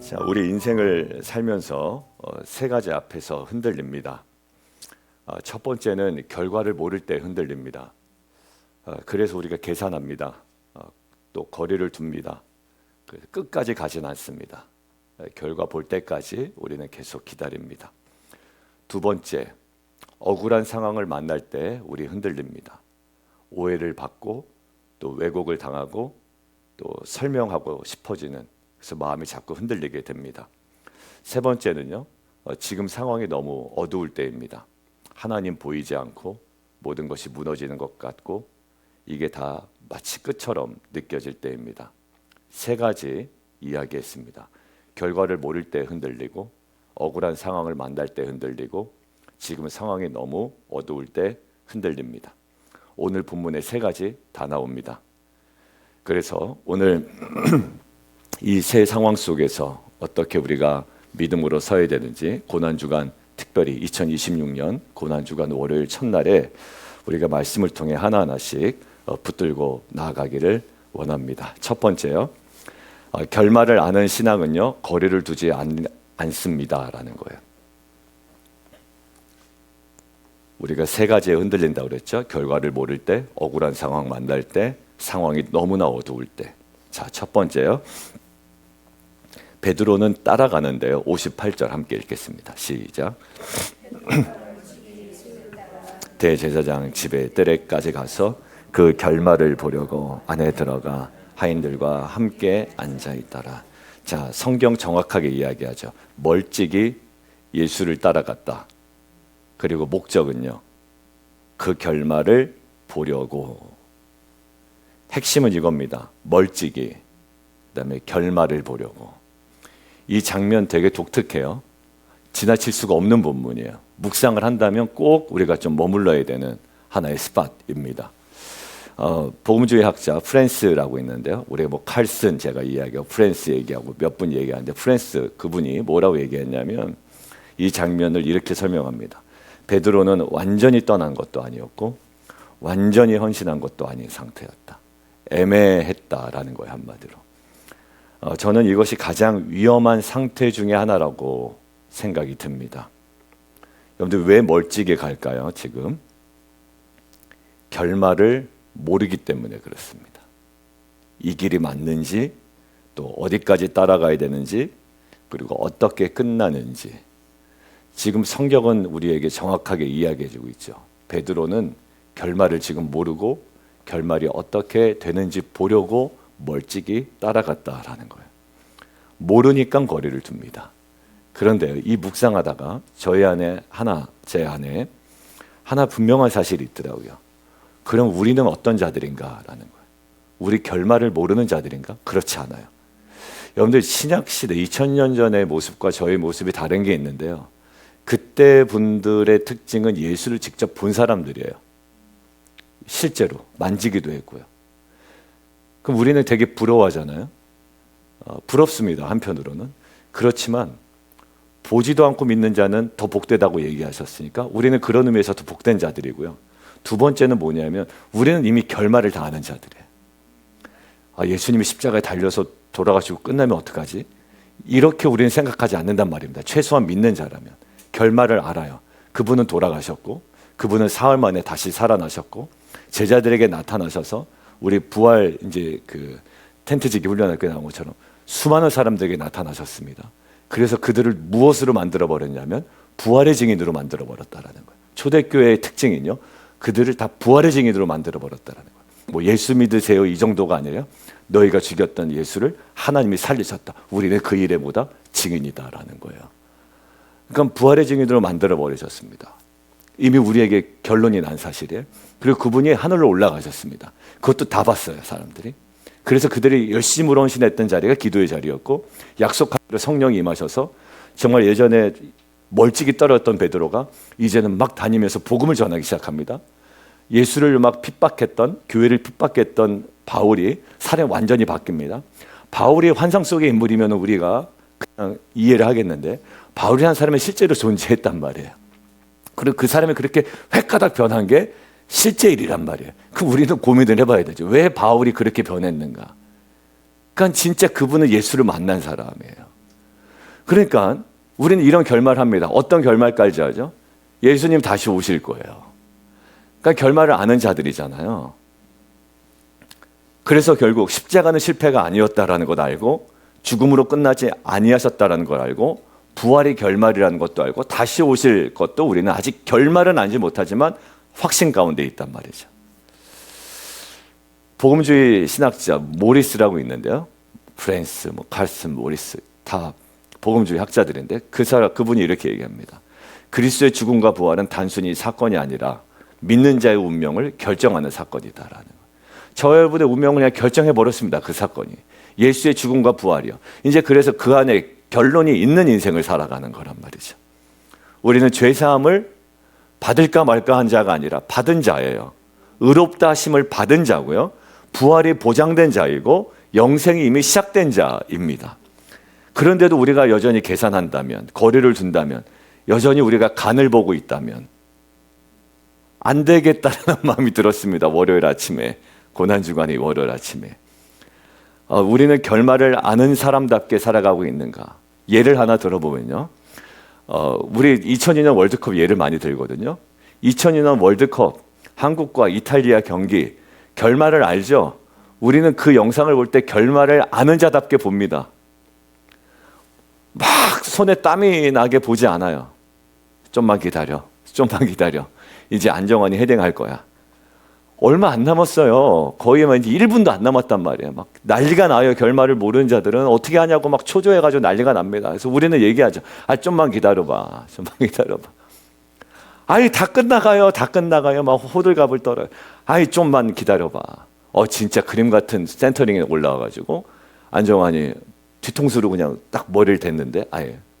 자, 우리 인생을 살면서 세 가지 앞에서 흔들립니다. 첫 번째는 결과를 모를 때 흔들립니다. 그래서 우리가 계산합니다. 또 거리를 둡니다. 끝까지 가진 않습니다. 결과 볼 때까지 우리는 계속 기다립니다. 두 번째, 억울한 상황을 만날 때 우리 흔들립니다. 오해를 받고 또 왜곡을 당하고 또 설명하고 싶어지는, 그래서 마음이 자꾸 흔들리게 됩니다. 세 번째는요, 지금 상황이 너무 어두울 때입니다. 하나님 보이지 않고 모든 것이 무너지는 것 같고 이게 다 마치 끝처럼 느껴질 때입니다. 세 가지 이야기했습니다. 결과를 모를 때 흔들리고, 억울한 상황을 만날 때 흔들리고, 지금 상황이 너무 어두울 때 흔들립니다. 오늘 본문에 세 가지 다 나옵니다. 그래서 오늘 이 세 상황 속에서 어떻게 우리가 믿음으로 서야 되는지, 고난주간, 특별히 2026년 고난주간 월요일 첫날에 우리가 말씀을 통해 하나하나씩 붙들고 나아가기를 원합니다. 첫 번째요, 결말을 아는 신앙은요, 거리를 두지 않습니다라는 거예요. 우리가 세 가지에 흔들린다고 그랬죠. 결과를 모를 때, 억울한 상황 만날 때, 상황이 너무나 어두울 때. 자, 첫 번째요, 베드로는 따라가는데요. 58절 함께 읽겠습니다. 시작. 대제사장 집에 뜰에까지 가서 그 결말을 보려고 안에 들어가 하인들과 함께 앉아 있더라. 자, 성경 정확하게 이야기하죠. 멀찍이 예수를 따라갔다. 그리고 목적은요, 그 결말을 보려고. 핵심은 이겁니다. 멀찍이, 그다음에 결말을 보려고. 이 장면 되게 독특해요. 지나칠 수가 없는 본문이에요. 묵상을 한다면 꼭 우리가 좀 머물러야 되는 하나의 스팟입니다. 복음주의 학자 프랜스라고 있는데요. 우리가 뭐 칼슨 제가 이야기하고 프랜스 얘기하고 몇 분 얘기하는데, 프랜스 그분이 뭐라고 얘기했냐면 이 장면을 이렇게 설명합니다. 베드로는 완전히 떠난 것도 아니었고 완전히 헌신한 것도 아닌 상태였다. 애매했다라는 거예요, 한마디로. 저는 이것이 가장 위험한 상태 중에 하나라고 생각이 듭니다. 여러분들 왜 멀찍이 갈까요? 지금 결말을 모르기 때문에 그렇습니다. 이 길이 맞는지, 또 어디까지 따라가야 되는지, 그리고 어떻게 끝나는지. 지금 성경은 우리에게 정확하게 이야기해주고 있죠. 베드로는 결말을 지금 모르고 결말이 어떻게 되는지 보려고 멀찍이 따라갔다라는 거예요. 모르니까 거리를 둡니다. 그런데 이 묵상하다가 제 안에 하나 분명한 사실이 있더라고요. 그럼 우리는 어떤 자들인가라는 거예요. 우리 결말을 모르는 자들인가? 그렇지 않아요. 여러분들 신약시대 2000년 전의 모습과 저의 모습이 다른 게 있는데요. 그때 분들의 특징은 예수를 직접 본 사람들이에요. 실제로 만지기도 했고요. 그럼 우리는 되게 부러워하잖아요. 부럽습니다, 한편으로는. 그렇지만 보지도 않고 믿는 자는 더 복되다고 얘기하셨으니까 우리는 그런 의미에서 더 복된 자들이고요. 두 번째는 뭐냐면 우리는 이미 결말을 다 아는 자들이에요. 예수님이 십자가에 달려서 돌아가시고 끝나면 어떡하지? 이렇게 우리는 생각하지 않는단 말입니다. 최소한 믿는 자라면 결말을 알아요. 그분은 돌아가셨고 그분은 사흘 만에 다시 살아나셨고 제자들에게 나타나셔서 우리 부활 이제 그 텐트지기 훈련할 때 나온 것처럼 수많은 사람들에게 나타나셨습니다. 그래서 그들을 무엇으로 만들어 버렸냐면 부활의 증인으로 만들어 버렸다라는 거예요. 초대교회의 특징은요, 그들을 다 부활의 증인으로 만들어 버렸다라는 거예요. 뭐 예수 믿으세요 이 정도가 아니에요. 너희가 죽였던 예수를 하나님이 살리셨다. 우리는 그 일에 보다 증인이다라는 거예요. 그러니까 부활의 증인으로 만들어 버리셨습니다. 이미 우리에게 결론이 난 사실이에요. 그리고 그분이 하늘로 올라가셨습니다. 그것도 다 봤어요, 사람들이. 그래서 그들이 열심으로 헌신했던 자리가 기도의 자리였고, 약속한 대로 성령이 임하셔서 정말 예전에 멀찍이 떨어졌던 베드로가 이제는 막 다니면서 복음을 전하기 시작합니다. 예수를 막 핍박했던, 교회를 핍박했던 바울이 사람이 완전히 바뀝니다. 바울이 환상 속의 인물이면 우리가 그냥 이해를 하겠는데 바울이라는 사람이 실제로 존재했단 말이에요. 그리고 그 사람이 그렇게 획가닥 변한 게 실제 일이란 말이에요. 그럼 우리는 고민을 해봐야 되죠. 왜 바울이 그렇게 변했는가? 그러니까 진짜 그분은 예수를 만난 사람이에요. 그러니까 우리는 이런 결말을 합니다. 어떤 결말까지 하죠? 예수님 다시 오실 거예요. 그러니까 결말을 아는 자들이잖아요. 그래서 결국 십자가는 실패가 아니었다라는 걸 알고 죽음으로 끝나지 아니하셨다라는 걸 알고 부활이 결말이라는 것도 알고 다시 오실 것도 우리는 아직 결말은 알지 못하지만 확신 가운데 있단 말이죠. 복음주의 신학자 모리스라고 있는데요. 프랜스, 칼슨, 모리스 다 복음주의 학자들인데 그분이 이렇게 얘기합니다. 그리스도의 죽음과 부활은 단순히 사건이 아니라 믿는 자의 운명을 결정하는 사건이다라는 거. 저 여러분의 운명을 그냥 결정해 버렸습니다. 그 사건이 예수의 죽음과 부활이요. 이제 그래서 그 안에 결론이 있는 인생을 살아가는 거란 말이죠. 우리는 죄 사함을 받을까 말까 한 자가 아니라 받은 자예요. 의롭다 하심을 받은 자고요. 부활이 보장된 자이고 영생이 이미 시작된 자입니다. 그런데도 우리가 여전히 계산한다면, 거리를 둔다면, 여전히 우리가 간을 보고 있다면 안 되겠다는 마음이 들었습니다. 월요일 아침에, 고난주간의 월요일 아침에. 우리는 결말을 아는 사람답게 살아가고 있는가? 예를 하나 들어보면요. 우리 2002년 월드컵 예를 많이 들거든요. 2002년 월드컵 한국과 이탈리아 경기 결말을 알죠? 우리는 그 영상을 볼 때 결말을 아는 자답게 봅니다. 막 손에 땀이 나게 보지 않아요. 좀만 기다려. 좀만 기다려. 이제 안정환이 헤딩할 거야. 얼마 안 남았어요. 거의 이제 1분도 안 남았단 말이에요. 막 난리가 나요. 결말을 모르는 자들은 어떻게 하냐고 막 초조해가지고 난리가 납니다. 그래서 우리는 얘기하죠. 좀만 기다려봐. 좀만 기다려봐. 다 끝나가요. 다 끝나가요. 막 호들갑을 떨어요. 좀만 기다려봐. 진짜 그림 같은 센터링에 올라와가지고 안정환이 뒤통수로 그냥 딱 머리를 댔는데,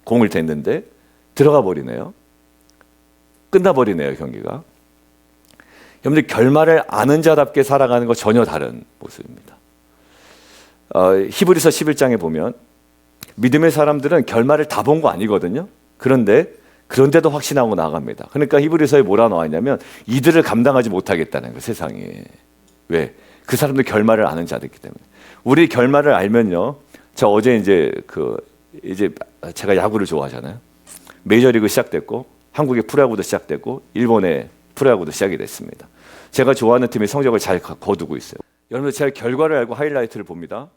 공을 댔는데 들어가 버리네요. 끝나버리네요, 경기가. 여러분들 결말을 아는 자답게 살아가는 거 전혀 다른 모습입니다. 히브리서 11장에 보면 믿음의 사람들은 결말을 다 본 거 아니거든요. 그런데도 확신하고 나아갑니다. 그러니까 히브리서에 뭐라 나와 있냐면 이들을 감당하지 못하겠다는 거예요, 세상이. 왜? 그 사람들 결말을 아는 자들이기 때문에. 우리 결말을 알면요. 저 어제 이제 제가 야구를 좋아하잖아요. 메이저리그 시작됐고 한국의 프로야구도 시작됐고 일본의 프로야구도 시작이 됐습니다. 제가 좋아하는 팀이 성적을 잘 거두고 있어요. 여러분들 제가 결과를 알고 하이라이트를 봅니다.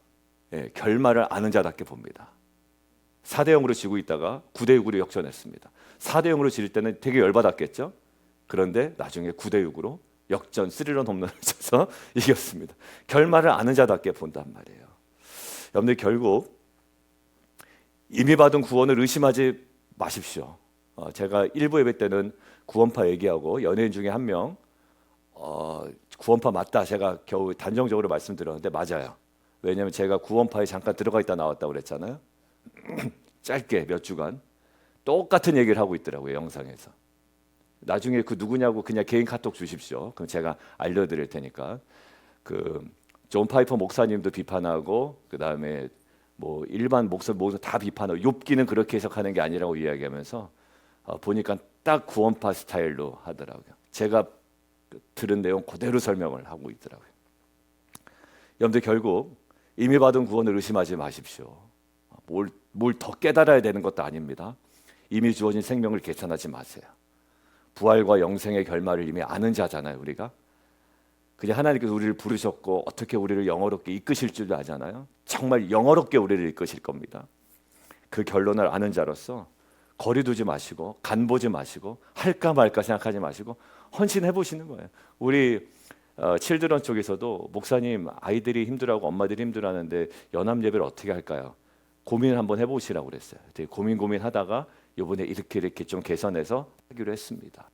결말을 아는 자답게 봅니다. 4대0으로 지고 있다가 9대6으로 역전했습니다. 4대0으로 질 때는 되게 열받았겠죠. 그런데 나중에 9대6으로 역전 3런 홈런을 쳐서 이겼습니다. 결말을 아는 자답게 본단 말이에요. 여러분들 결국 이미 받은 구원을 의심하지 마십시오. 제가 일부 예배 때는 구원파 얘기하고 연예인 중에 한 명 구원파 맞다 제가 겨우 단정적으로 말씀드렸는데 맞아요. 왜냐하면 제가 구원파에 잠깐 들어가 있다 나왔다고 그랬잖아요. 짧게 몇 주간 똑같은 얘기를 하고 있더라고요. 영상에서. 나중에 그 누구냐고 그냥 개인 카톡 주십시오. 그럼 제가 알려드릴 테니까. 존 파이퍼 목사님도 비판하고 그다음에 일반 목사 모두 다 비판하고 욥기는 그렇게 해석하는 게 아니라고 이야기하면서 보니까 딱 구원파 스타일로 하더라고요. 제가 들은 내용 그대로 설명을 하고 있더라고요. 여러분들 결국 이미 받은 구원을 의심하지 마십시오. 뭘 더 깨달아야 되는 것도 아닙니다. 이미 주어진 생명을 계산하지 마세요. 부활과 영생의 결말을 이미 아는 자잖아요. 우리가 그냥 하나님께서 우리를 부르셨고 어떻게 우리를 영어롭게 이끄실 줄 아잖아요. 정말 영어롭게 우리를 이끄실 겁니다. 그 결론을 아는 자로서 거리 두지 마시고 간 보지 마시고 할까 말까 생각하지 마시고 헌신해 보시는 거예요. 우리 칠드런 쪽에서도 목사님 아이들이 힘들어하고 엄마들이 힘들어하는데 연합 예배를 어떻게 할까요? 고민을 한번 해보시라고 그랬어요. 되게 고민하다가 이번에 이렇게 좀 개선해서 하기로 했습니다.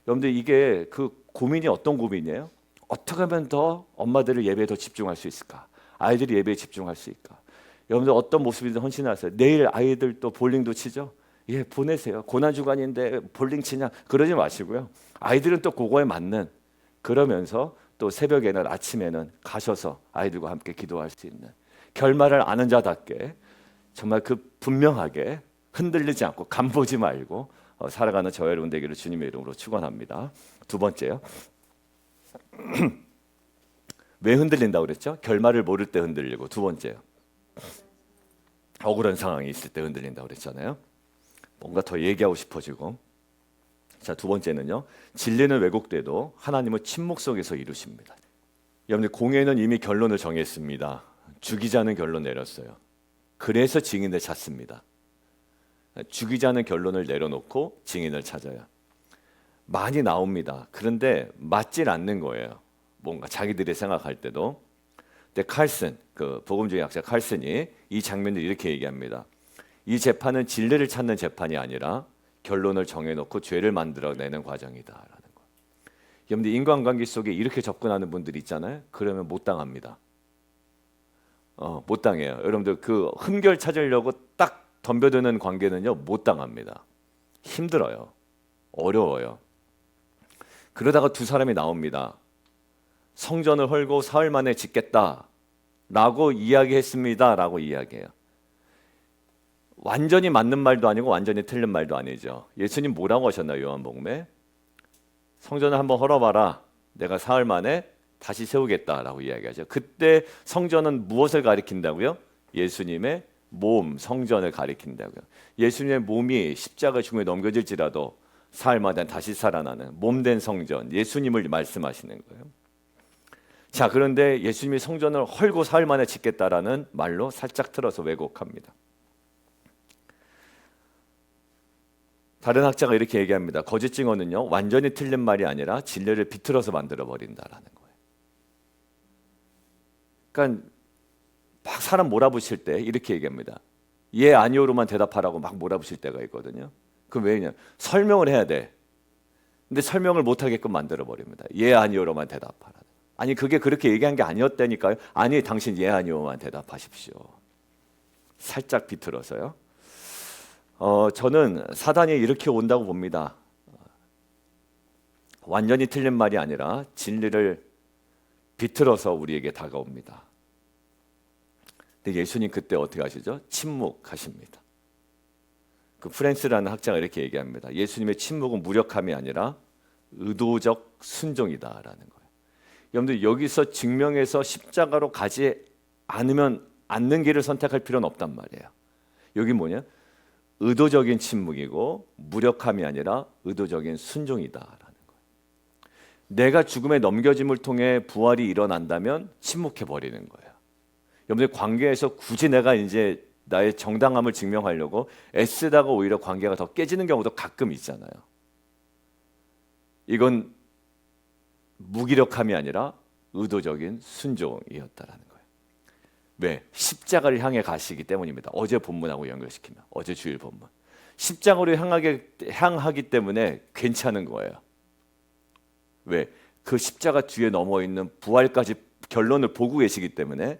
여러분들 이게 그 고민이 어떤 고민이에요? 어떻게 하면 더 엄마들을 예배에 더 집중할 수 있을까? 아이들이 예배에 집중할 수 있을까? 여러분들 어떤 모습이든 헌신하세요. 내일 아이들 또 볼링도 치죠? 보내세요. 고난주간인데 볼링 치냐? 그러지 마시고요. 아이들은 또 그거에 맞는 그러면서 또 새벽에는 아침에는 가셔서 아이들과 함께 기도할 수 있는 결말을 아는 자답게 정말 분명하게 흔들리지 않고 간보지 말고 살아가는 저와 여러분 되기를 주님의 이름으로 축원합니다. 두 번째요. 왜 흔들린다고 그랬죠? 결말을 모를 때 흔들리고 두 번째요. 억울한 상황이 있을 때 흔들린다고 그랬잖아요. 뭔가 더 얘기하고 싶어지고. 자, 두 번째는요. 진리는 왜곡돼도 하나님은 침묵 속에서 이루십니다. 여러분들 공회는 이미 결론을 정했습니다. 죽이자는 결론 내렸어요. 그래서 증인을 찾습니다. 죽이자는 결론을 내려놓고 증인을 찾아요. 많이 나옵니다. 그런데 맞질 않는 거예요. 뭔가 자기들이 생각할 때도. 근데 칼슨, 그 복음주의 학자 칼슨이 이 장면을 이렇게 얘기합니다. 이 재판은 진리를 찾는 재판이 아니라 결론을 정해놓고 죄를 만들어내는 과정이다라는 거. 여러분들 인간관계 속에 이렇게 접근하는 분들이 있잖아요. 그러면 못 당합니다. 못 당해요. 여러분들 그 흠결 찾으려고 딱 덤벼드는 관계는요 못 당합니다. 힘들어요. 어려워요. 그러다가 두 사람이 나옵니다. 성전을 헐고 사흘 만에 짓겠다라고 이야기했습니다라고 이야기해요. 완전히 맞는 말도 아니고 완전히 틀린 말도 아니죠. 예수님 뭐라고 하셨나요? 요한복음에 성전을 한번 헐어봐라. 내가 사흘 만에 다시 세우겠다라고 이야기하죠. 그때 성전은 무엇을 가리킨다고요? 예수님의 몸, 성전을 가리킨다고요. 예수님의 몸이 십자가 중에 넘겨질지라도 사흘 만에 다시 살아나는 몸된 성전, 예수님을 말씀하시는 거예요. 자, 그런데 예수님이 성전을 헐고 사흘 만에 짓겠다라는 말로 살짝 틀어서 왜곡합니다. 다른 학자가 이렇게 얘기합니다. 거짓 증언은요 완전히 틀린 말이 아니라 진리를 비틀어서 만들어 버린다라는 거예요. 그러니까 막 사람 몰아붙일 때 이렇게 얘기합니다. 예 아니오로만 대답하라고 막 몰아붙일 때가 있거든요. 그럼 왜냐? 설명을 해야 돼. 근데 설명을 못하게끔 만들어 버립니다. 예 아니오로만 대답하라. 아니 그게 그렇게 얘기한 게 아니었다니까요. 아니 당신 예 아니오만 대답하십시오. 살짝 비틀어서요. 저는 사단이 이렇게 온다고 봅니다. 완전히 틀린 말이 아니라 진리를 비틀어서 우리에게 다가옵니다. 근데 예수님 그때 어떻게 하시죠? 침묵하십니다. 그 프랜스라는 학자가 이렇게 얘기합니다. 예수님의 침묵은 무력함이 아니라 의도적 순종이다라는 거예요. 여러분들 여기서 증명해서 십자가로 가지 않는 길을 선택할 필요는 없단 말이에요. 여기 뭐냐? 의도적인 침묵이고 무력함이 아니라 의도적인 순종이다라는 거예요. 내가 죽음에 넘겨짐을 통해 부활이 일어난다면 침묵해 버리는 거예요. 여러분들 관계에서 굳이 내가 이제 나의 정당함을 증명하려고 애쓰다가 오히려 관계가 더 깨지는 경우도 가끔 있잖아요. 이건 무기력함이 아니라 의도적인 순종이었다라는 거예요. 왜? 십자가를 향해 가시기 때문입니다. 어제 본문하고 연결시키면 어제 주일 본문 십자가로 향하기 때문에 괜찮은 거예요. 왜? 그 십자가 뒤에 넘어 있는 부활까지 결론을 보고 계시기 때문에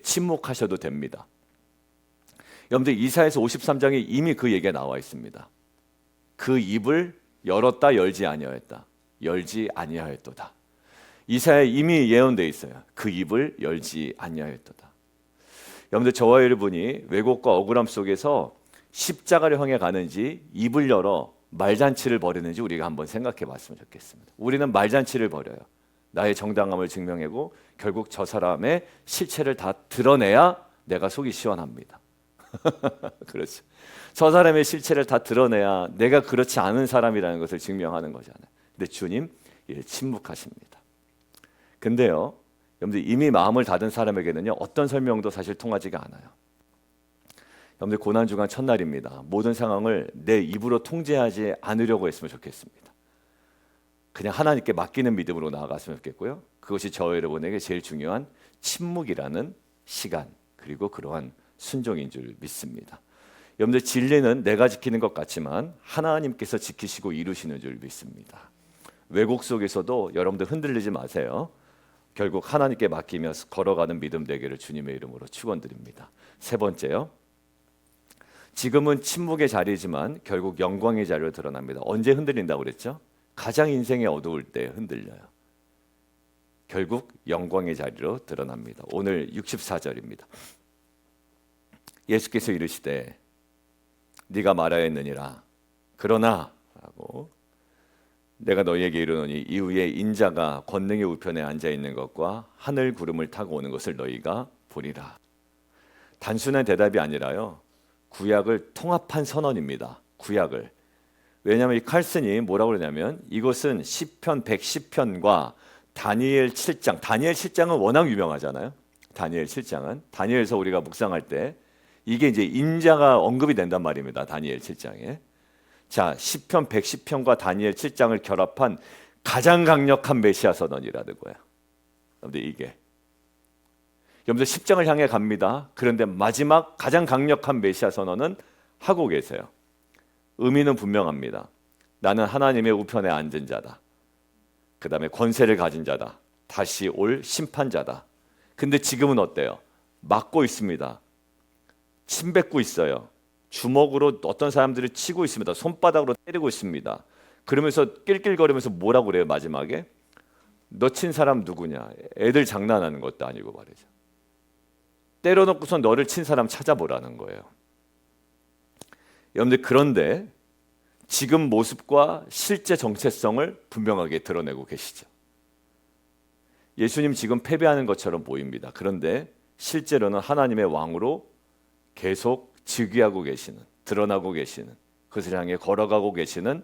침묵하셔도 됩니다. 여러분들 이사야서 53장에 이미 그 얘기가 나와 있습니다. 그 입을 열었다 열지 아니하였다. 열지 아니하였도다. 이사야에 이미 예언되어 있어요. 그 입을 열지 아니하였도다. 여러분들 저와 여러분이 왜곡과 억울함 속에서 십자가를 향해 가는지 입을 열어 말잔치를 벌이는지 우리가 한번 생각해 봤으면 좋겠습니다. 우리는 말잔치를 벌여요. 나의 정당함을 증명하고 결국 저 사람의 실체를 다 드러내야 내가 속이 시원합니다. 그렇죠. 저 사람의 실체를 다 드러내야 내가 그렇지 않은 사람이라는 것을 증명하는 거잖아요. 근데 주님 침묵하십니다. 근데요, 여러분들 이미 마음을 닫은 사람에게는요 어떤 설명도 사실 통하지가 않아요. 여러분들 고난주간 첫날입니다. 모든 상황을 내 입으로 통제하지 않으려고 했으면 좋겠습니다. 그냥 하나님께 맡기는 믿음으로 나아갔으면 좋겠고요. 그것이 저 여러분에게 제일 중요한 침묵이라는 시간 그리고 그러한 순종인 줄 믿습니다. 여러분들 진리는 내가 지키는 것 같지만 하나님께서 지키시고 이루시는 줄 믿습니다. 왜곡 속에서도 여러분들 흔들리지 마세요. 결국 하나님께 맡기며 걸어가는 믿음 되기를 주님의 이름으로 축원드립니다. 세 번째요. 지금은 침묵의 자리지만 결국 영광의 자리로 드러납니다. 언제 흔들린다고 그랬죠? 가장 인생이 어두울 때 흔들려요. 결국 영광의 자리로 드러납니다. 오늘 64절입니다. 예수께서 이르시되 네가 말하였느니라. 그러나 라고 내가 너희에게 이르노니 이후에 인자가 권능의 우편에 앉아 있는 것과 하늘 구름을 타고 오는 것을 너희가 보리라. 단순한 대답이 아니라요. 구약을 통합한 선언입니다. 구약을. 왜냐하면 이 칼슨이 뭐라고 그러냐면 이것은 시편 110편과 다니엘 7장. 다니엘 7장은 워낙 유명하잖아요. 다니엘 7장은 다니엘서 우리가 묵상할 때 이게 이제 인자가 언급이 된단 말입니다. 다니엘 7장에. 자, 시편 110편과 다니엘 7장을 결합한 가장 강력한 메시아 선언이라는 거예요. 여러분들 이게 여러분들 10장을 향해 갑니다. 그런데 마지막 가장 강력한 메시아 선언은 하고 계세요. 의미는 분명합니다. 나는 하나님의 우편에 앉은 자다. 그 다음에 권세를 가진 자다. 다시 올 심판자다. 근데 지금은 어때요? 막고 있습니다. 침 뱉고 있어요. 주먹으로 어떤 사람들을 치고 있습니다. 손바닥으로 때리고 있습니다. 그러면서 낄낄거리면서 뭐라고 그래요? 마지막에 너 친 사람 누구냐? 애들 장난하는 것도 아니고 말이죠. 때려놓고서 너를 친 사람 찾아보라는 거예요. 여러분들 그런데 지금 모습과 실제 정체성을 분명하게 드러내고 계시죠. 예수님 지금 패배하는 것처럼 보입니다. 그런데 실제로는 하나님의 왕으로 계속 즉위하고 계시는, 드러나고 계시는, 그것을 향해 걸어가고 계시는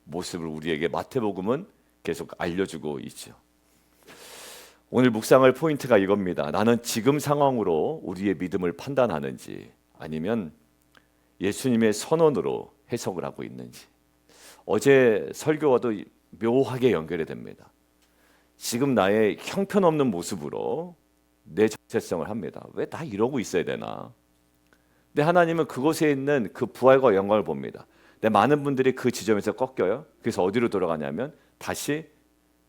모습을 우리에게 마태복음은 계속 알려주고 있죠. 오늘 묵상할 포인트가 이겁니다. 나는 지금 상황으로 우리의 믿음을 판단하는지 아니면 예수님의 선언으로 해석을 하고 있는지. 어제 설교와도 묘하게 연결이 됩니다. 지금 나의 형편없는 모습으로 내 정체성을 합니다. 왜 다 이러고 있어야 되나? 근데 하나님은 그곳에 있는 그 부활과 영광을 봅니다. 근데 많은 분들이 그 지점에서 꺾여요. 그래서 어디로 돌아가냐면 다시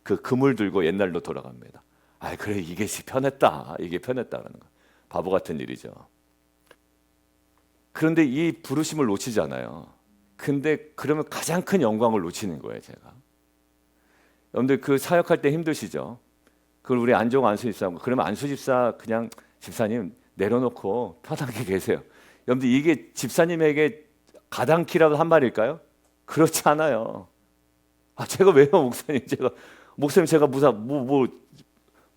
그 그물 들고 옛날로 돌아갑니다. 아, 그래 이게 편했다. 이게 편했다라는 거. 바보 같은 일이죠. 그런데 이 부르심을 놓치잖아요. 근데 그러면 가장 큰 영광을 놓치는 거예요, 제가. 여러분들 그 사역할 때 힘드시죠? 그걸 우리 안종 안수집사 그러면 안수집사 그냥 집사님 내려놓고 편하게 계세요. 여러분들 이게 집사님에게 가당키라도 한 말일까요? 그렇지 않아요. 아, 제가 왜요, 목사님 제가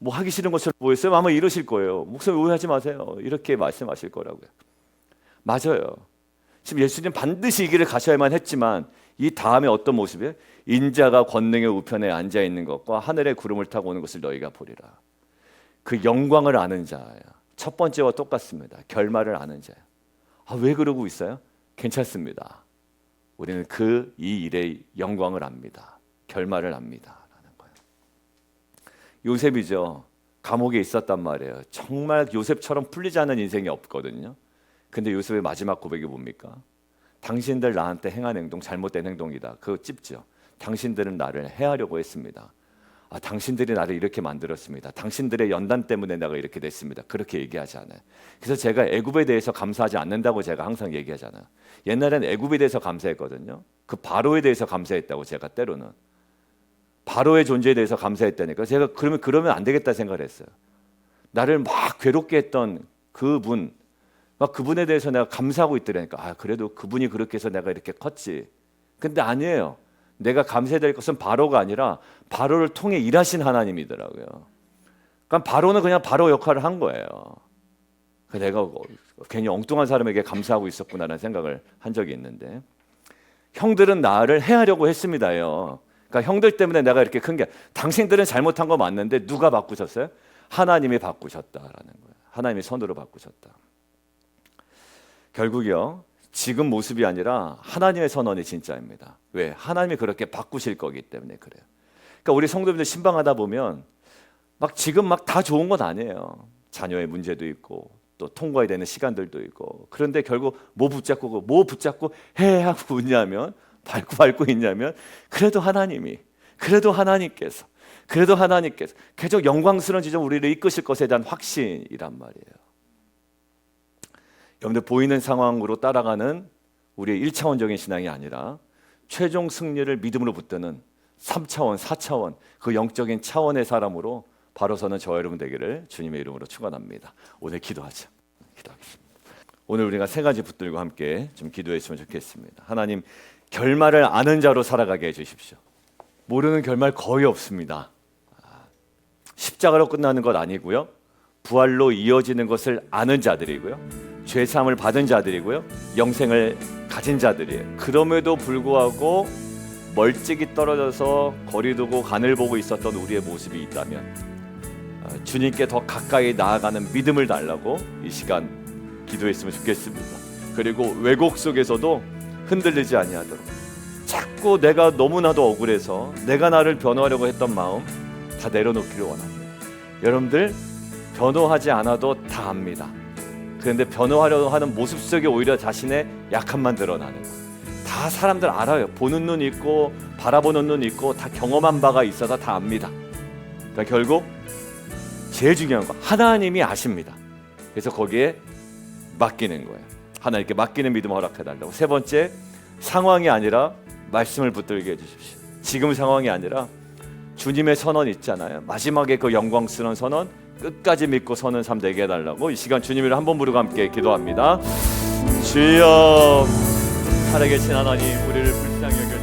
뭐 하기 싫은 것처럼 보였어요? 아마 이러실 거예요. 목사님 오해하지 마세요. 이렇게 말씀하실 거라고요. 맞아요. 지금 예수님 반드시 이 길을 가셔야만 했지만 이 다음에 어떤 모습이에요? 인자가 권능의 우편에 앉아 있는 것과 하늘의 구름을 타고 오는 것을 너희가 보리라. 그 영광을 아는 자야. 첫 번째와 똑같습니다. 결말을 아는 자야. 아, 왜 그러고 있어요? 괜찮습니다. 우리는 이 일의 영광을 압니다. 결말을 압니다. 라는 거예요. 요셉이죠. 감옥에 있었단 말이에요. 정말 요셉처럼 풀리지 않는 인생이 없거든요. 근데 요셉의 마지막 고백이 뭡니까? 당신들 나한테 행한 행동 잘못된 행동이다. 그거 찝죠. 당신들은 나를 해하려고 했습니다. 아, 당신들이 나를 이렇게 만들었습니다. 당신들의 연단 때문에 내가 이렇게 됐습니다. 그렇게 얘기하지 않아요. 그래서 제가 애굽에 대해서 감사하지 않는다고 제가 항상 얘기하잖아요. 옛날엔 애굽에 대해서 감사했거든요. 그 바로에 대해서 감사했다고 제가 때로는. 바로의 존재에 대해서 감사했다니까. 제가 그러면 안 되겠다 생각을 했어요. 나를 막 괴롭게 했던 그분, 막 그분에 대해서 내가 감사하고 있더라니까. 아, 그래도 그분이 그렇게 해서 내가 이렇게 컸지. 근데 아니에요. 내가 감사해야 될 것은 바로가 아니라 바로를 통해 일하신 하나님이더라고요. 그러니까 바로는 그냥 바로 역할을 한 거예요. 내가 괜히 엉뚱한 사람에게 감사하고 있었구나라는 생각을 한 적이 있는데, 형들은 나를 해하려고 했습니다요. 그러니까 형들 때문에 내가 이렇게 큰 게, 당신들은 잘못한 거 맞는데 누가 바꾸셨어요? 하나님이 바꾸셨다라는 거예요. 하나님이 선으로 바꾸셨다. 결국요, 지금 모습이 아니라 하나님의 선언이 진짜입니다. 왜? 하나님이 그렇게 바꾸실 거기 때문에 그래요. 그러니까 우리 성도님들 신방하다 보면 막 지금 막 다 좋은 건 아니에요. 자녀의 문제도 있고 또 통과해야 되는 시간들도 있고. 그런데 결국 뭐 붙잡고 하고 있냐면, 밟고 있냐면, 그래도 하나님께서 계속 영광스러운 지점 우리를 이끄실 것에 대한 확신이란 말이에요. 여러분들 보이는 상황으로 따라가는 우리의 1차원적인 신앙이 아니라 최종 승리를 믿음으로 붙드는 3차원, 4차원 그 영적인 차원의 사람으로 바로 서는 저와 여러분 되기를 주님의 이름으로 축원합니다. 오늘 기도하죠. 기도하겠습니다. 오늘 우리가 세 가지 붙들고 함께 좀 기도했으면 좋겠습니다. 하나님, 결말을 아는 자로 살아가게 해주십시오. 모르는 결말 거의 없습니다. 십자가로 끝나는 것 아니고요, 부활로 이어지는 것을 아는 자들이고요, 죄사함을 받은 자들이고요, 영생을 가진 자들이에요. 그럼에도 불구하고 멀찍이 떨어져서 거리 두고 간을 보고 있었던 우리의 모습이 있다면 주님께 더 가까이 나아가는 믿음을 달라고 이 시간 기도했으면 좋겠습니다. 그리고 왜곡 속에서도 흔들리지 아니하도록, 자꾸 내가 너무나도 억울해서 내가 나를 변호하려고 했던 마음 다 내려놓기를 원합니다. 여러분들 변호하지 않아도 다 압니다. 그런데 변호하려고 하는 모습 속에 오히려 자신의 약함만 드러나는 거예요. 다 사람들 알아요. 보는 눈 있고 바라보는 눈 있고 다 경험한 바가 있어서 다 압니다. 그러니까 결국 제일 중요한 거, 하나님이 아십니다. 그래서 거기에 맡기는 거예요. 하나님께 맡기는 믿음 허락해달라고. 세 번째, 상황이 아니라 말씀을 붙들게 해주십시오. 지금 상황이 아니라 주님의 선언 있잖아요. 마지막에 그 영광스러운 선언, 끝까지 믿고 서는 삶 되게 해달라고 이 시간 주님을 한 번 부르고 함께 기도합니다. 주여, 살아계신 하나님, 우리를 불쌍히 여겨